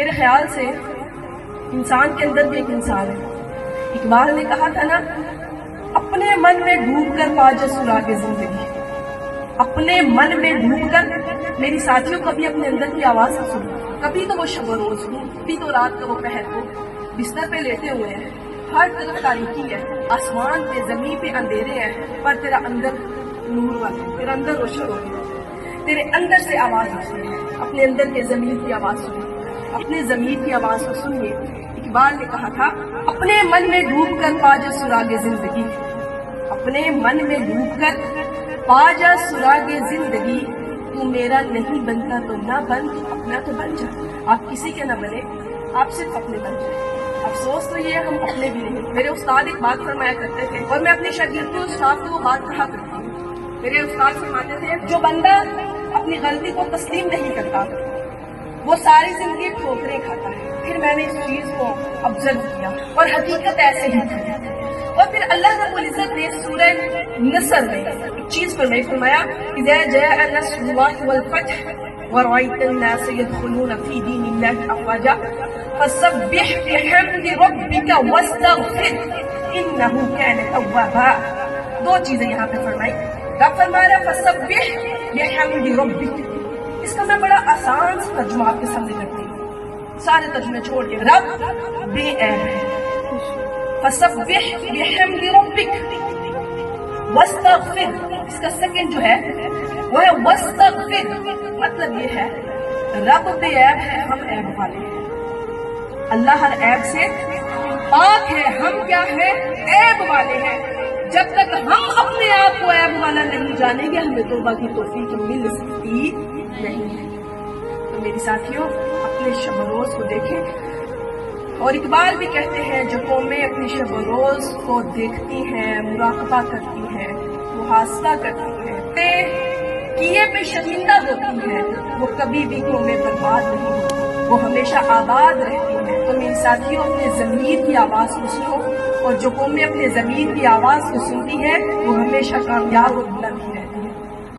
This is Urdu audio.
میرے خیال سے انسان کے اندر بھی ایک انسان ہے. اقبال نے کہا تھا نا، اپنے من میں ڈوب کر پا جا سراغ زندگی. اپنے من میں ڈوب کر میری ساتھیوں کبھی اپنے اندر کی آواز سنو. کبھی تو وہ شب و روز ہو، کبھی تو رات کا وہ پہر ہو، بستر پہ لیٹے ہوئے ہیں، ہر طرف تاریکی ہے، آسمان پہ زمین پہ اندھیرے ہیں، پر تیرا اندر نور والا ہے، تیرا اندر روشن ہو گیا، تیرے اندر سے آواز آتی ہے. اپنے اندر کے ضمیر کی آواز سنیے، اپنے ضمیر کی آواز کو سنیے. اقبال نے کہا تھا، اپنے من میں ڈوب کر پا جا سراغ زندگی. اپنے من میں ڈوب کر پا جا سراغ زندگی. تو میرا نہیں بنتا تو نہ بن، تو اپنا تو بن جا. آپ کسی کے نہ بنے، آپ صرف اپنے بن جائیں. افسوس تو یہ ہے ہم اپنے بھی نہیں. میرے استاد ایک بات فرمایا کرتے تھے، اور میں اپنے شاگردوں اسٹاف کو وہ بات کہا کرتی ہوں. میرے استاد فرماتے تھے، جو بندہ اپنی غلطی کو تسلیم نہیں کرتا وہ ساری زندگی ٹھوکریں کھاتا ہے. پھر میں نے اس چیز کو آبزرو کیا اور حقیقت ایسے ہی تھی. اور پھر اللہ رب العزت نے سورہ نصر میں ایک چیز فرمایا، اذا جاء نصر اللہ والفتح ورأيت الناس يدخلون في دين الله افواجا فسبح بحمد ربك واستغفر انه كان توابا. دو چیزیں یہاں پہ فرمائی. رب فرمایا فسبح بحمد ربک. اس کا میں بڑا آسان سے ترجمہ آپ کے سامنے کرتی ہوں، سارے ترجمے چھوڑ کے. رب بے عیب ہے، فسبح بحمد ربک واستغفر. اس کا سیکنڈ جو ہے وہ ہے واستغفر. مطلب یہ ہے رب بے عیب ہے، ہم عیب والے ہیں. اللہ ہر عیب سے پاک ہے، ہم کیا ہے؟ عیب والے ہیں. جب تک ہم اپنے آپ کو عیب والا نہیں جانیں گے ہمیں توبہ کی توفیق مل سکتی نہیں ہے. تو میری ساتھیوں، اپنے شب و روز کو دیکھیں. اور اقبال بھی کہتے ہیں، جو قومیں اپنی شب و روز کو دیکھتی ہیں، مراقبہ کرتی ہیں، محاسبہ کرتی ہیں، کیے پہ شرمندہ ہوتی ہیں، وہ کبھی بھی قومیں برباد نہیں ہوتی، وہ ہمیشہ آباد رہتی ہیں. تو میری ساتھیوں، اپنے ضمیر کی آواز کو سنو، اور جو قومیں اپنے ضمیر کی آواز کو سنتی ہے وہ ہمیشہ کامیاب اور بلند ہی رہتی ہے.